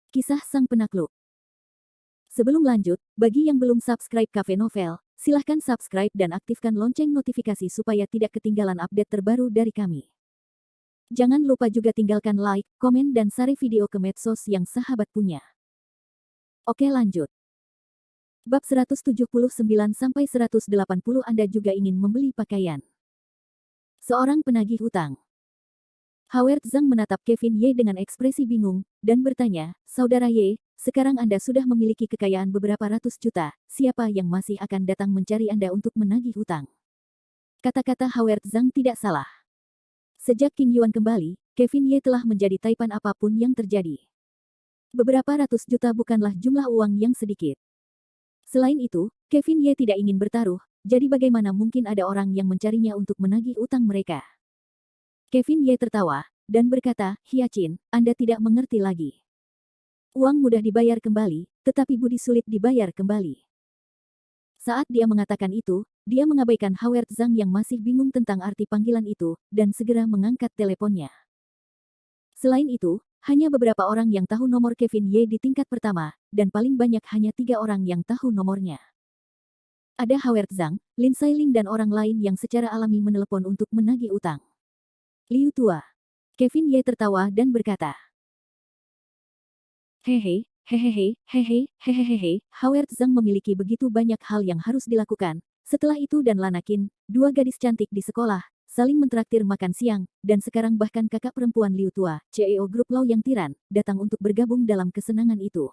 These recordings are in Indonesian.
Kisah Sang Penakluk. Sebelum lanjut, bagi yang belum subscribe Cafe Novel, silahkan subscribe dan aktifkan lonceng notifikasi supaya tidak ketinggalan update terbaru dari kami. Jangan lupa juga tinggalkan like, komen dan share video ke medsos yang sahabat punya. Oke lanjut. Bab 179-180 Anda juga ingin membeli pakaian. Seorang penagih hutang. Howard Zhang menatap Kevin Ye dengan ekspresi bingung, dan bertanya, Saudara Ye, sekarang Anda sudah memiliki kekayaan beberapa ratus juta, siapa yang masih akan datang mencari Anda untuk menagih hutang? Kata-kata Howard Zhang tidak salah. Sejak King Yuan kembali, Kevin Ye telah menjadi taipan apapun yang terjadi. Beberapa ratus juta bukanlah jumlah uang yang sedikit. Selain itu, Kevin Ye tidak ingin bertaruh, jadi bagaimana mungkin ada orang yang mencarinya untuk menagih utang mereka? Kevin Ye tertawa, dan berkata, Hyacin, Anda tidak mengerti lagi. Uang mudah dibayar kembali, tetapi budi sulit dibayar kembali. Saat dia mengatakan itu, dia mengabaikan Howard Zhang yang masih bingung tentang arti panggilan itu, dan segera mengangkat teleponnya. Selain itu, hanya beberapa orang yang tahu nomor Kevin Ye di tingkat pertama, dan paling banyak hanya 3 orang yang tahu nomornya. Ada Howard Zhang, Lin Sailing dan orang lain yang secara alami menelepon untuk menagih utang. Liu Tua. Kevin Ye tertawa dan berkata, Hehe, hehehe, hehe, hehehe, Howard Zhang memiliki begitu banyak hal yang harus dilakukan. Setelah itu dan Lanakin, 2 gadis cantik di sekolah, saling mentraktir makan siang, dan sekarang bahkan kakak perempuan Liu Tua, CEO grup Lau yang tiran, datang untuk bergabung dalam kesenangan itu.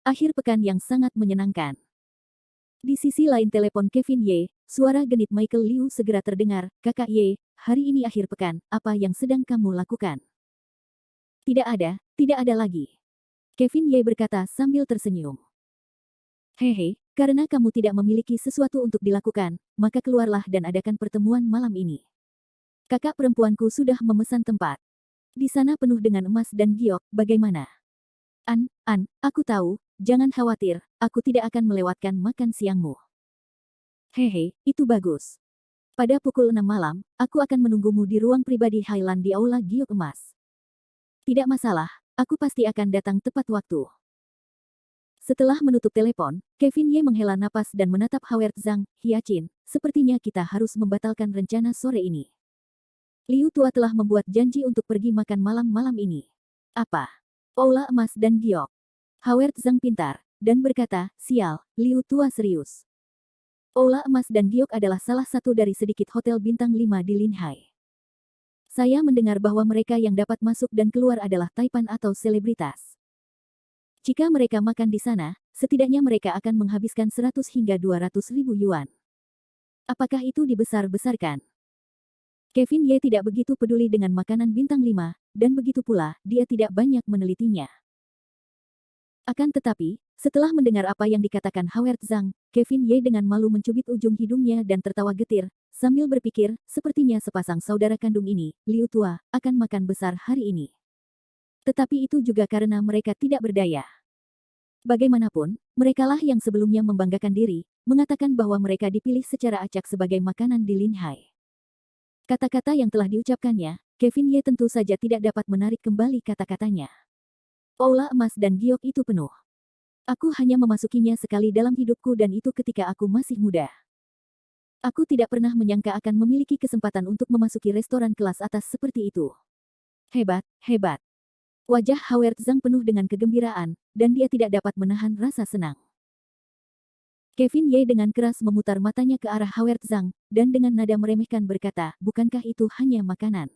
Akhir pekan yang sangat menyenangkan. Di sisi lain telepon Kevin Ye, suara genit Michael Liu segera terdengar, Kakak Ye, hari ini akhir pekan, apa yang sedang kamu lakukan? Tidak ada lagi. Kevin Ye berkata sambil tersenyum. Hehe, karena kamu tidak memiliki sesuatu untuk dilakukan, maka keluarlah dan adakan pertemuan malam ini. Kakak perempuanku sudah memesan tempat. Di sana penuh dengan emas dan giok, bagaimana? Aku tahu, jangan khawatir, aku tidak akan melewatkan makan siangmu. Hehe, itu bagus. Pada pukul 6 malam, aku akan menunggumu di ruang pribadi Highland di Aula Giok Emas. Tidak masalah, aku pasti akan datang tepat waktu. Setelah menutup telepon, Kevin Ye menghela napas dan menatap Howard Zhang, Hyacin, sepertinya kita harus membatalkan rencana sore ini. Liu Tua telah membuat janji untuk pergi makan malam ini. Apa? Aula Emas dan Giok. Howard Zhang pintar, dan berkata, sial, Liu Tua serius. Aula Emas dan Giok adalah salah satu dari sedikit hotel bintang 5 di Linhai. Saya mendengar bahwa mereka yang dapat masuk dan keluar adalah taipan atau selebritas. Jika mereka makan di sana, setidaknya mereka akan menghabiskan 100 hingga 200 ribu yuan. Apakah itu dibesar-besarkan? Kevin Ye tidak begitu peduli dengan makanan bintang 5, dan begitu pula, dia tidak banyak menelitinya. Akan tetapi, setelah mendengar apa yang dikatakan Howard Zhang, Kevin Ye dengan malu mencubit ujung hidungnya dan tertawa getir, sambil berpikir, sepertinya sepasang saudara kandung ini, Liu Tua, akan makan besar hari ini. Tetapi itu juga karena mereka tidak berdaya. Bagaimanapun, merekalah yang sebelumnya membanggakan diri, mengatakan bahwa mereka dipilih secara acak sebagai makanan di Linhai. Kata-kata yang telah diucapkannya, Kevin Ye tentu saja tidak dapat menarik kembali kata-katanya. Aula Emas dan Giok itu penuh. Aku hanya memasukinya sekali dalam hidupku dan itu ketika aku masih muda. Aku tidak pernah menyangka akan memiliki kesempatan untuk memasuki restoran kelas atas seperti itu. Hebat, hebat. Wajah Howard Zhang penuh dengan kegembiraan, dan dia tidak dapat menahan rasa senang. Kevin Ye dengan keras memutar matanya ke arah Howard Zhang, dan dengan nada meremehkan berkata, bukankah itu hanya makanan?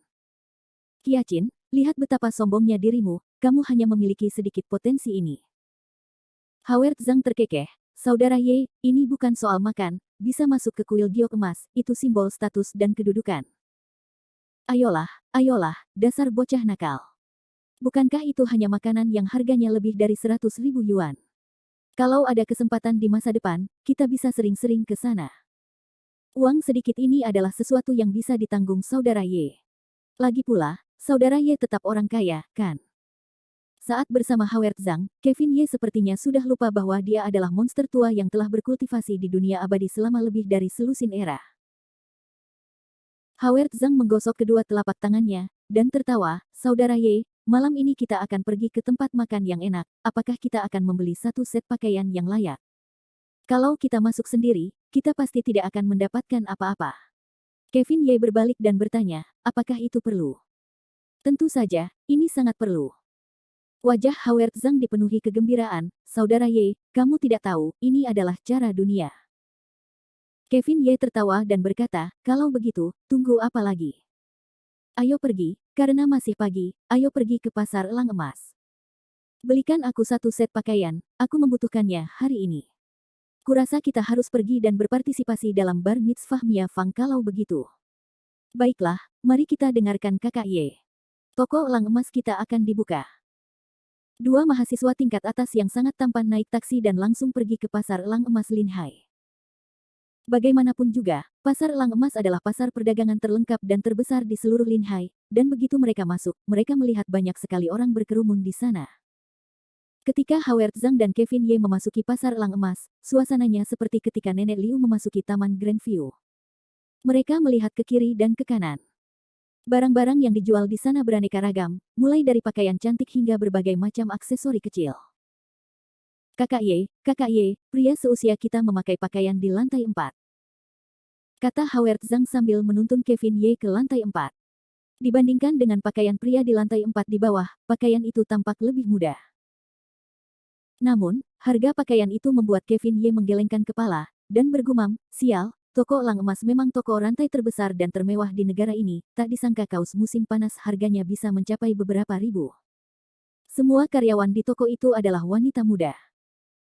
Hyacin, lihat betapa sombongnya dirimu, kamu hanya memiliki sedikit potensi ini. Howard Zhang terkekeh, Saudara Ye, ini bukan soal makan, bisa masuk ke kuil giok emas, itu simbol status dan kedudukan. Ayolah, dasar bocah nakal. Bukankah itu hanya makanan yang harganya lebih dari 100 ribu yuan? Kalau ada kesempatan di masa depan, kita bisa sering-sering ke sana. Uang sedikit ini adalah sesuatu yang bisa ditanggung Saudara Ye. Lagi pula, Saudara Ye tetap orang kaya, kan? Saat bersama Howard Zhang, Kevin Ye sepertinya sudah lupa bahwa dia adalah monster tua yang telah berkultivasi di dunia abadi selama lebih dari selusin era. Howard Zhang menggosok kedua telapak tangannya, dan tertawa, Saudara Ye, malam ini kita akan pergi ke tempat makan yang enak, apakah kita akan membeli satu set pakaian yang layak? Kalau kita masuk sendiri, kita pasti tidak akan mendapatkan apa-apa. Kevin Ye berbalik dan bertanya, apakah itu perlu? Tentu saja, ini sangat perlu. Wajah Howard Zhang dipenuhi kegembiraan, saudara Ye, kamu tidak tahu, ini adalah cara dunia. Kevin Ye tertawa dan berkata, kalau begitu, tunggu apa lagi? Ayo pergi, karena masih pagi, ayo pergi ke pasar elang emas. Belikan aku satu set pakaian, aku membutuhkannya hari ini. Kurasa kita harus pergi dan berpartisipasi dalam bar mitzvah Mia Fang kalau begitu. Baiklah, mari kita dengarkan kakak Ye. Toko elang emas kita akan dibuka. Dua mahasiswa tingkat atas yang sangat tampan naik taksi dan langsung pergi ke pasar elang emas Linhai. Bagaimanapun juga, pasar elang emas adalah pasar perdagangan terlengkap dan terbesar di seluruh Linhai, dan begitu mereka masuk, mereka melihat banyak sekali orang berkerumun di sana. Ketika Howard Zhang dan Kevin Ye memasuki pasar elang emas, suasananya seperti ketika Nenek Liu memasuki Taman Grandview. Mereka melihat ke kiri dan ke kanan. Barang-barang yang dijual di sana beraneka ragam, mulai dari pakaian cantik hingga berbagai macam aksesori kecil. Kakak Ye, pria seusia kita memakai pakaian di lantai 4. Kata Howard Zhang sambil menuntun Kevin Ye ke lantai 4. Dibandingkan dengan pakaian pria di lantai 4 di bawah, pakaian itu tampak lebih mudah. Namun, harga pakaian itu membuat Kevin Ye menggelengkan kepala, dan bergumam, sial, toko elang emas memang toko rantai terbesar dan termewah di negara ini, tak disangka kaos musim panas harganya bisa mencapai beberapa ribu. Semua karyawan di toko itu adalah wanita muda.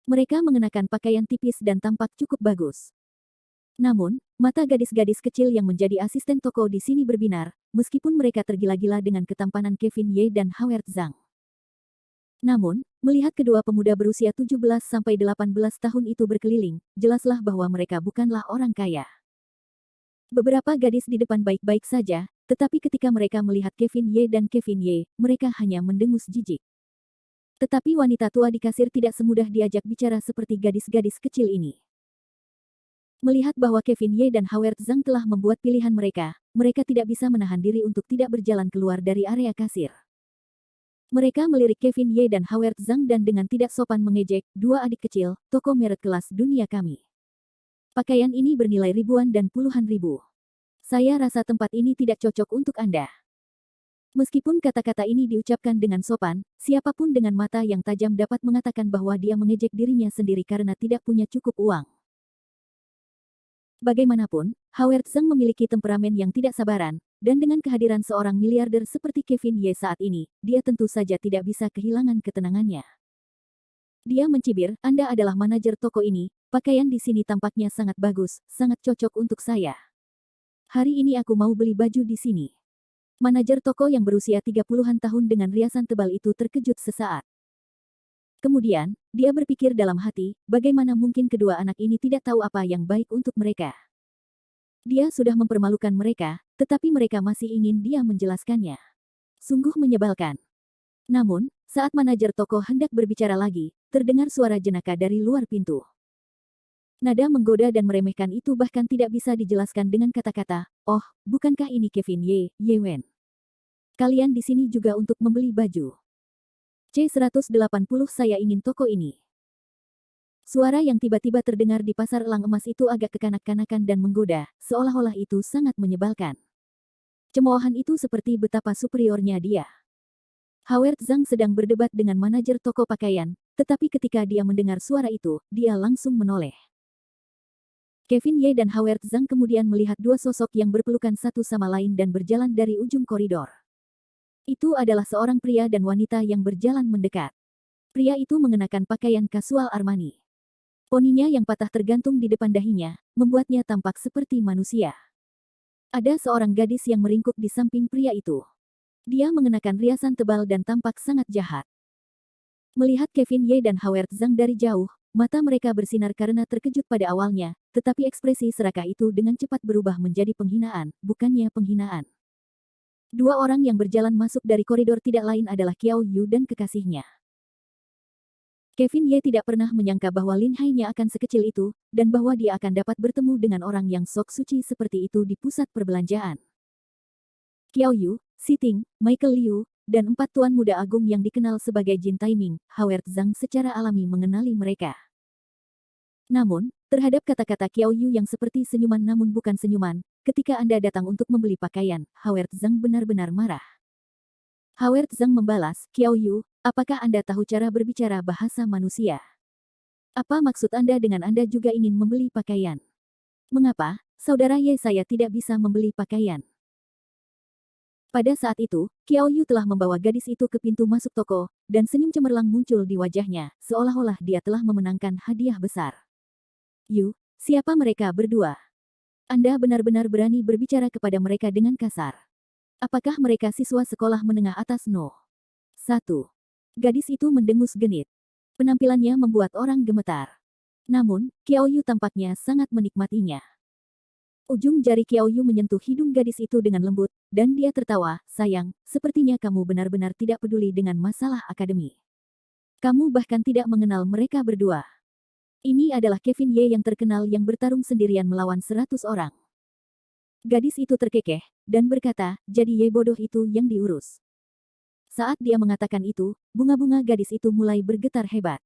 Mereka mengenakan pakaian tipis dan tampak cukup bagus. Namun, mata gadis-gadis kecil yang menjadi asisten toko di sini berbinar, meskipun mereka tergila-gila dengan ketampanan Kevin Ye dan Howard Zhang. Namun, melihat kedua pemuda berusia 17-18 tahun itu berkeliling, jelaslah bahwa mereka bukanlah orang kaya. Beberapa gadis di depan baik-baik saja, tetapi ketika mereka melihat Kevin Ye dan Kevin Ye, mereka hanya mendengus jijik. Tetapi wanita tua di kasir tidak semudah diajak bicara seperti gadis-gadis kecil ini. Melihat bahwa Kevin Ye dan Howard Zhang telah membuat pilihan mereka, mereka tidak bisa menahan diri untuk tidak berjalan keluar dari area kasir. Mereka melirik Kevin Ye dan Howard Zhang dan dengan tidak sopan mengejek, dua adik kecil, toko merek kelas dunia kami. Pakaian ini bernilai ribuan dan puluhan ribu. Saya rasa tempat ini tidak cocok untuk Anda. Meskipun kata-kata ini diucapkan dengan sopan, siapapun dengan mata yang tajam dapat mengatakan bahwa dia mengejek dirinya sendiri karena tidak punya cukup uang. Bagaimanapun, Howard Zhang memiliki temperamen yang tidak sabaran, dan dengan kehadiran seorang miliarder seperti Kevin Ye saat ini, dia tentu saja tidak bisa kehilangan ketenangannya. Dia mencibir, Anda adalah manajer toko ini, pakaian di sini tampaknya sangat bagus, sangat cocok untuk saya. Hari ini aku mau beli baju di sini. Manajer toko yang berusia 30-an tahun dengan riasan tebal itu terkejut sesaat. Kemudian, dia berpikir dalam hati, bagaimana mungkin kedua anak ini tidak tahu apa yang baik untuk mereka. Dia sudah mempermalukan mereka, tetapi mereka masih ingin dia menjelaskannya. Sungguh menyebalkan. Namun, saat manajer toko hendak berbicara lagi, terdengar suara jenaka dari luar pintu. Nada menggoda dan meremehkan itu bahkan tidak bisa dijelaskan dengan kata-kata, oh, bukankah ini Kevin Ye, Ye Wen? Kalian di sini juga untuk membeli baju. C180 saya ingin toko ini. Suara yang tiba-tiba terdengar di pasar elang emas itu agak kekanak-kanakan dan menggoda, seolah-olah itu sangat menyebalkan. Cemoohan itu seperti betapa superiornya dia. Howard Zhang sedang berdebat dengan manajer toko pakaian, tetapi ketika dia mendengar suara itu, dia langsung menoleh. Kevin Ye dan Howard Zhang kemudian melihat dua sosok yang berpelukan satu sama lain dan berjalan dari ujung koridor. Itu adalah seorang pria dan wanita yang berjalan mendekat. Pria itu mengenakan pakaian kasual Armani. Poninya yang patah tergantung di depan dahinya, membuatnya tampak seperti manusia. Ada seorang gadis yang meringkuk di samping pria itu. Dia mengenakan riasan tebal dan tampak sangat jahat. Melihat Kevin Ye dan Howard Zhang dari jauh, mata mereka bersinar karena terkejut pada awalnya, tetapi ekspresi serakah itu dengan cepat berubah menjadi penghinaan, bukannya penghinaan. Dua orang yang berjalan masuk dari koridor tidak lain adalah Qiao Yu dan kekasihnya. Kevin Ye tidak pernah menyangka bahwa Lin Hai-nya akan sekecil itu, dan bahwa dia akan dapat bertemu dengan orang yang sok suci seperti itu di pusat perbelanjaan. Qiao Yu, Xi Ting, Michael Liu, dan 4 tuan muda agung yang dikenal sebagai Jin Taiming, Howard Zhang secara alami mengenali mereka. Namun, terhadap kata-kata Qiao Yu yang seperti senyuman namun bukan senyuman, ketika Anda datang untuk membeli pakaian, Howard Zhang benar-benar marah. Howard Zhang membalas, Qiao Yu, apakah Anda tahu cara berbicara bahasa manusia? Apa maksud Anda dengan Anda juga ingin membeli pakaian? Mengapa, saudara Ye saya tidak bisa membeli pakaian? Pada saat itu, Qiao Yu telah membawa gadis itu ke pintu masuk toko, dan senyum cemerlang muncul di wajahnya, seolah-olah dia telah memenangkan hadiah besar. Yu, siapa mereka berdua? Anda benar-benar berani berbicara kepada mereka dengan kasar. Apakah mereka siswa sekolah menengah atas? No. 1. Gadis itu mendengus genit. Penampilannya membuat orang gemetar. Namun, Qiao Yu tampaknya sangat menikmatinya. Ujung jari Qiao Yu menyentuh hidung gadis itu dengan lembut, dan dia tertawa, sayang, sepertinya kamu benar-benar tidak peduli dengan masalah akademi. Kamu bahkan tidak mengenal mereka berdua. Ini adalah Kevin Ye yang terkenal yang bertarung sendirian melawan 100 orang. Gadis itu terkekeh, dan berkata, jadi Ye bodoh itu yang diurus. Saat dia mengatakan itu, bunga-bunga gadis itu mulai bergetar hebat.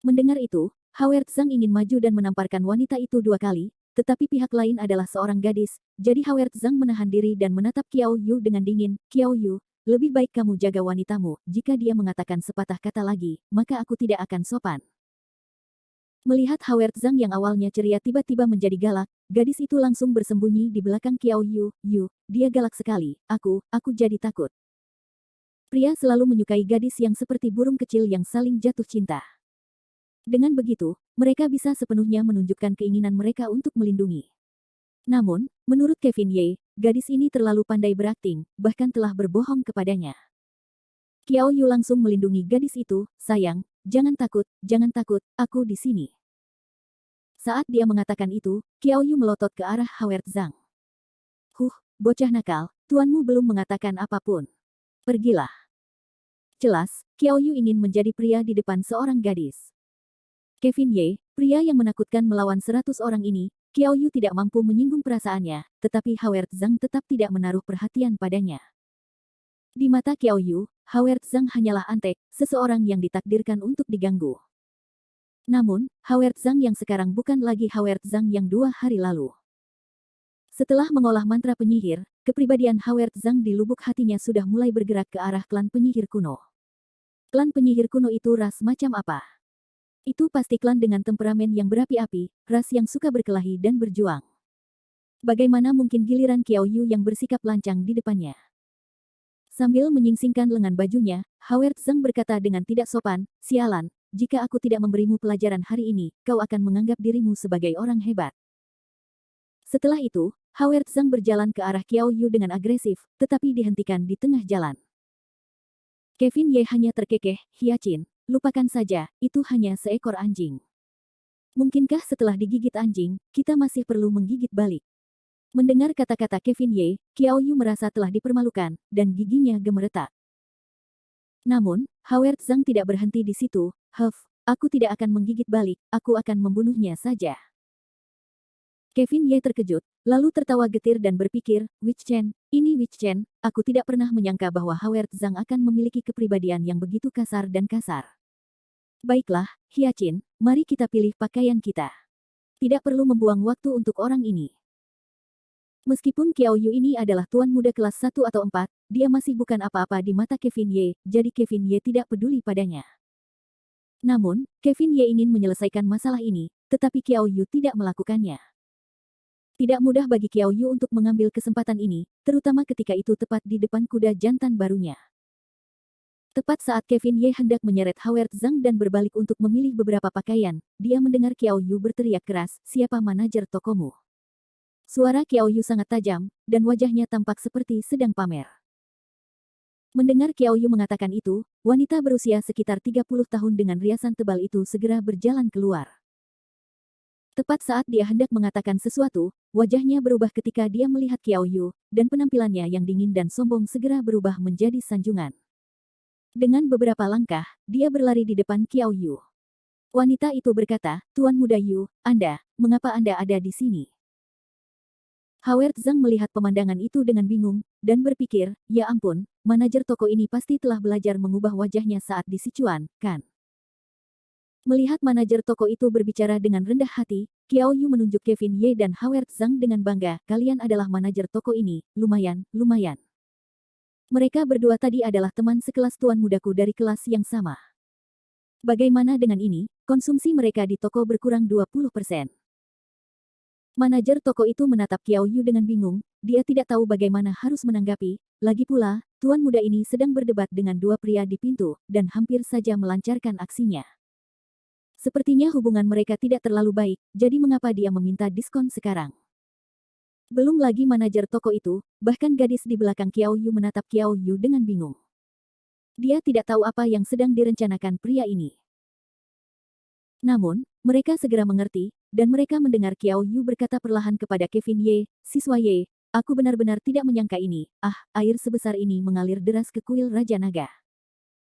Mendengar itu, Howard Zhang ingin maju dan menamparkan wanita itu 2 kali, tetapi pihak lain adalah seorang gadis, jadi Howard Zhang menahan diri dan menatap Qiao Yu dengan dingin, Qiao Yu, lebih baik kamu jaga wanitamu, jika dia mengatakan sepatah kata lagi, maka aku tidak akan sopan. Melihat Howard Zhang yang awalnya ceria tiba-tiba menjadi galak, gadis itu langsung bersembunyi di belakang Qiao Yu, dia galak sekali, aku jadi takut. Pria selalu menyukai gadis yang seperti burung kecil yang saling jatuh cinta. Dengan begitu, mereka bisa sepenuhnya menunjukkan keinginan mereka untuk melindungi. Namun, menurut Kevin Ye, gadis ini terlalu pandai berakting, bahkan telah berbohong kepadanya. Qiao Yu langsung melindungi gadis itu, sayang, jangan takut, aku di sini. Saat dia mengatakan itu, Qiao Yu melotot ke arah Howard Zhang. Bocah nakal, tuanmu belum mengatakan apapun. Pergilah. Jelas, Qiao Yu ingin menjadi pria di depan seorang gadis. Kevin Ye, pria yang menakutkan melawan 100 orang ini, Qiao Yu tidak mampu menyinggung perasaannya, tetapi Howard Zhang tetap tidak menaruh perhatian padanya. Di mata Qiao Yu, Howard Zhang hanyalah antek, seseorang yang ditakdirkan untuk diganggu. Namun, Howard Zhang yang sekarang bukan lagi Howard Zhang yang 2 hari lalu. Setelah mengolah mantra penyihir, kepribadian Howard Zhang di lubuk hatinya sudah mulai bergerak ke arah klan penyihir kuno. Klan penyihir kuno itu ras macam apa? Itu pasti klan dengan temperamen yang berapi-api, ras yang suka berkelahi dan berjuang. Bagaimana mungkin giliran Qiao Yu yang bersikap lancang di depannya? Sambil menyingsingkan lengan bajunya, Howard Zhang berkata dengan tidak sopan, sialan, jika aku tidak memberimu pelajaran hari ini, kau akan menganggap dirimu sebagai orang hebat. Setelah itu, Howard Zhang berjalan ke arah Qiao Yu dengan agresif, tetapi dihentikan di tengah jalan. Kevin Ye hanya terkekeh, Hyacin, lupakan saja, itu hanya seekor anjing. Mungkinkah setelah digigit anjing, kita masih perlu menggigit balik? Mendengar kata-kata Kevin Ye, Qiao Yu merasa telah dipermalukan, dan giginya gemeretak. Namun, Howard Zhang tidak berhenti di situ, aku tidak akan menggigit balik, aku akan membunuhnya saja. Kevin Ye terkejut, lalu tertawa getir dan berpikir, Wich Chen, aku tidak pernah menyangka bahwa Howard Zhang akan memiliki kepribadian yang begitu kasar dan kasar. Baiklah, Hyacin, mari kita pilih pakaian kita. Tidak perlu membuang waktu untuk orang ini. Meskipun Qiao Yu ini adalah tuan muda kelas 1 atau 4, dia masih bukan apa-apa di mata Kevin Ye, jadi Kevin Ye tidak peduli padanya. Namun, Kevin Ye ingin menyelesaikan masalah ini, tetapi Qiao Yu tidak melakukannya. Tidak mudah bagi Qiao Yu untuk mengambil kesempatan ini, terutama ketika itu tepat di depan kuda jantan barunya. Tepat saat Kevin Ye hendak menyeret Howard Zhang dan berbalik untuk memilih beberapa pakaian, dia mendengar Qiao Yu berteriak keras, siapa manajer tokomu? Suara Qiao Yu sangat tajam, dan wajahnya tampak seperti sedang pamer. Mendengar Qiao Yu mengatakan itu, wanita berusia sekitar 30 tahun dengan riasan tebal itu segera berjalan keluar. Tepat saat dia hendak mengatakan sesuatu, wajahnya berubah ketika dia melihat Qiao Yu, dan penampilannya yang dingin dan sombong segera berubah menjadi sanjungan. Dengan beberapa langkah, dia berlari di depan Qiao Yu. Wanita itu berkata, Tuan Muda Yu, mengapa Anda ada di sini? Howard Zhang melihat pemandangan itu dengan bingung, dan berpikir, ya ampun, manajer toko ini pasti telah belajar mengubah wajahnya saat di Sichuan, kan? Melihat manajer toko itu berbicara dengan rendah hati, Qiao Yu menunjuk Kevin Ye dan Howard Zhang dengan bangga, kalian adalah manajer toko ini, lumayan, lumayan. Mereka berdua tadi adalah teman sekelas tuan mudaku dari kelas yang sama. Bagaimana dengan ini, konsumsi mereka di toko berkurang 20%. Manajer toko itu menatap Qiao Yu dengan bingung, dia tidak tahu bagaimana harus menanggapi, lagi pula, tuan muda ini sedang berdebat dengan dua pria di pintu, dan hampir saja melancarkan aksinya. Sepertinya hubungan mereka tidak terlalu baik, jadi mengapa dia meminta diskon sekarang? Belum lagi manajer toko itu, bahkan gadis di belakang Qiao Yu menatap Qiao Yu dengan bingung. Dia tidak tahu apa yang sedang direncanakan pria ini. Namun, mereka segera mengerti, dan mereka mendengar Qiao Yu berkata perlahan kepada Kevin Ye, siswa Ye, aku benar-benar tidak menyangka ini, air sebesar ini mengalir deras ke kuil Raja Naga.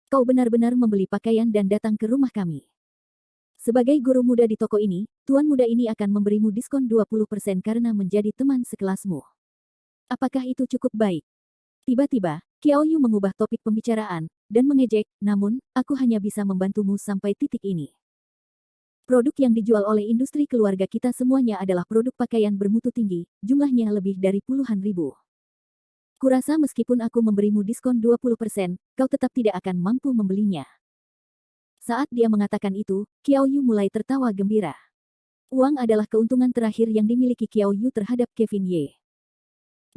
Kau benar-benar membeli pakaian dan datang ke rumah kami. Sebagai guru muda di toko ini, tuan muda ini akan memberimu diskon 20% karena menjadi teman sekelasmu. Apakah itu cukup baik? Tiba-tiba, Qiao Yu mengubah topik pembicaraan, dan mengejek, namun, aku hanya bisa membantumu sampai titik ini. Produk yang dijual oleh industri keluarga kita semuanya adalah produk pakaian bermutu tinggi, jumlahnya lebih dari puluhan ribu. Kurasa meskipun aku memberimu diskon 20%, kau tetap tidak akan mampu membelinya. Saat dia mengatakan itu, Qiao Yu mulai tertawa gembira. Uang adalah keuntungan terakhir yang dimiliki Qiao Yu terhadap Kevin Ye.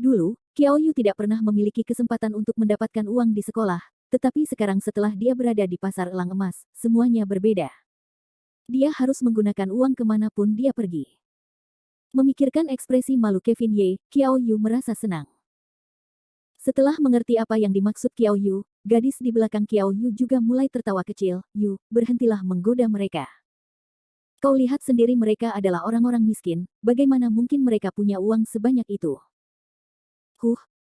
Dulu, Qiao Yu tidak pernah memiliki kesempatan untuk mendapatkan uang di sekolah, tetapi sekarang setelah dia berada di pasar elang emas, semuanya berbeda. Dia harus menggunakan uang kemanapun dia pergi. Memikirkan ekspresi malu Kevin Ye, Qiao Yu merasa senang. Setelah mengerti apa yang dimaksud Qiao Yu, gadis di belakang Qiao Yu juga mulai tertawa kecil, Yu, berhentilah menggoda mereka. Kau lihat sendiri mereka adalah orang-orang miskin, bagaimana mungkin mereka punya uang sebanyak itu?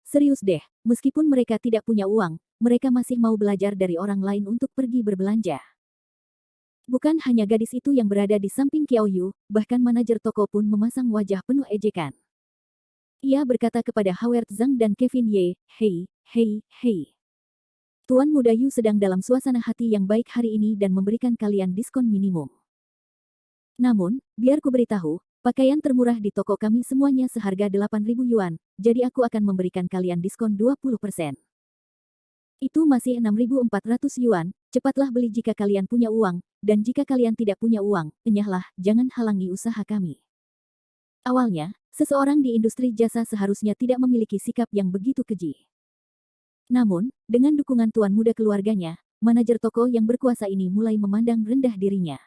Serius deh, meskipun mereka tidak punya uang, mereka masih mau belajar dari orang lain untuk pergi berbelanja. Bukan hanya gadis itu yang berada di samping Qiao Yu, bahkan manajer toko pun memasang wajah penuh ejekan. Ia berkata kepada Howard Zhang dan Kevin Ye, hei, hei, hei. Tuan muda Yu sedang dalam suasana hati yang baik hari ini dan memberikan kalian diskon minimum. Namun, biar ku beritahu, pakaian termurah di toko kami semuanya seharga 8.000 yuan, jadi aku akan memberikan kalian diskon 20%. Itu masih 6.400 yuan, cepatlah beli jika kalian punya uang, dan jika kalian tidak punya uang, enyahlah, jangan halangi usaha kami. Awalnya, seseorang di industri jasa seharusnya tidak memiliki sikap yang begitu keji. Namun, dengan dukungan tuan muda keluarganya, manajer toko yang berkuasa ini mulai memandang rendah dirinya.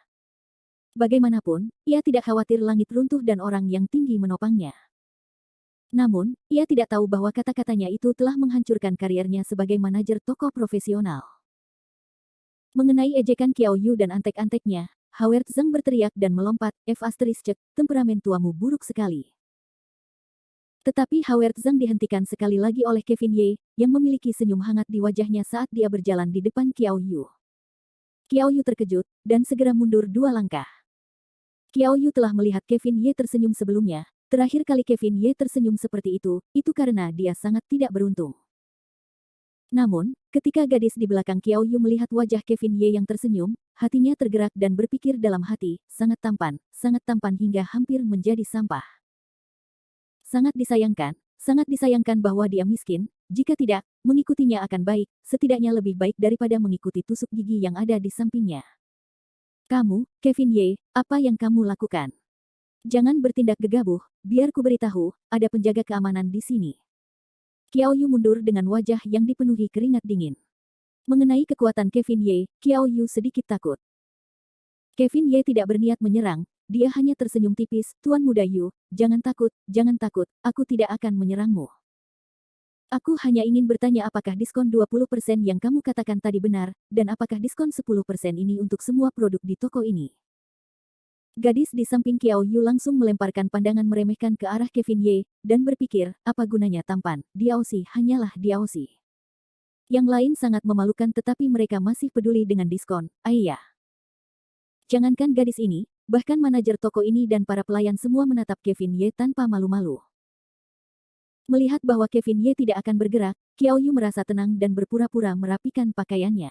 Bagaimanapun, ia tidak khawatir langit runtuh dan orang yang tinggi menopangnya. Namun, ia tidak tahu bahwa kata-katanya itu telah menghancurkan kariernya sebagai manajer toko profesional. Mengenai ejekan Qiao Yu dan antek-anteknya, Howard Zhang berteriak dan melompat, temperamen tuamu buruk sekali. Tetapi Howard Zhang dihentikan sekali lagi oleh Kevin Ye, yang memiliki senyum hangat di wajahnya saat dia berjalan di depan Qiao Yu. Qiao Yu terkejut, dan segera mundur 2 langkah. Qiao Yu telah melihat Kevin Ye tersenyum sebelumnya, terakhir kali Kevin Ye tersenyum seperti itu karena dia sangat tidak beruntung. Namun, ketika gadis di belakang Qiao Yu melihat wajah Kevin Ye yang tersenyum, hatinya tergerak dan berpikir dalam hati, sangat tampan hingga hampir menjadi sampah. Sangat disayangkan bahwa dia miskin, jika tidak, mengikutinya akan baik, setidaknya lebih baik daripada mengikuti tusuk gigi yang ada di sampingnya. Kamu, Kevin Ye, apa yang kamu lakukan? Jangan bertindak gegabah, biar ku beritahu, ada penjaga keamanan di sini. Qiao Yu mundur dengan wajah yang dipenuhi keringat dingin. Mengenai kekuatan Kevin Ye, Qiao Yu sedikit takut. Kevin Ye tidak berniat menyerang, dia hanya tersenyum tipis, Tuan Muda Yu, jangan takut, aku tidak akan menyerangmu. Aku hanya ingin bertanya apakah diskon 20% yang kamu katakan tadi benar, dan apakah diskon 10% ini untuk semua produk di toko ini. Gadis di samping Qiao Yu langsung melemparkan pandangan meremehkan ke arah Kevin Ye, dan berpikir, apa gunanya tampan, Diaosi hanyalah Diaosi. Yang lain sangat memalukan tetapi mereka masih peduli dengan diskon, ayah. Jangankan gadis ini, bahkan manajer toko ini dan para pelayan semua menatap Kevin Ye tanpa malu-malu. Melihat bahwa Kevin Ye tidak akan bergerak, Qiao Yu merasa tenang dan berpura-pura merapikan pakaiannya.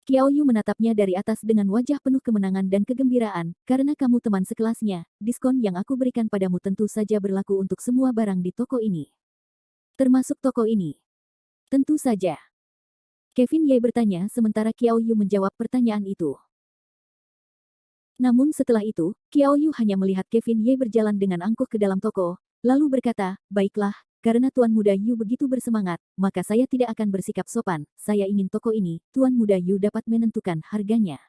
Qiao Yu menatapnya dari atas dengan wajah penuh kemenangan dan kegembiraan, karena kamu teman sekelasnya, diskon yang aku berikan padamu tentu saja berlaku untuk semua barang di toko ini. Termasuk toko ini. Tentu saja. Kevin Ye bertanya sementara Qiao Yu menjawab pertanyaan itu. Namun setelah itu, Qiao Yu hanya melihat Kevin Ye berjalan dengan angkuh ke dalam toko, lalu berkata, baiklah, karena Tuan Muda Yu begitu bersemangat, maka saya tidak akan bersikap sopan, saya ingin toko ini, Tuan Muda Yu dapat menentukan harganya.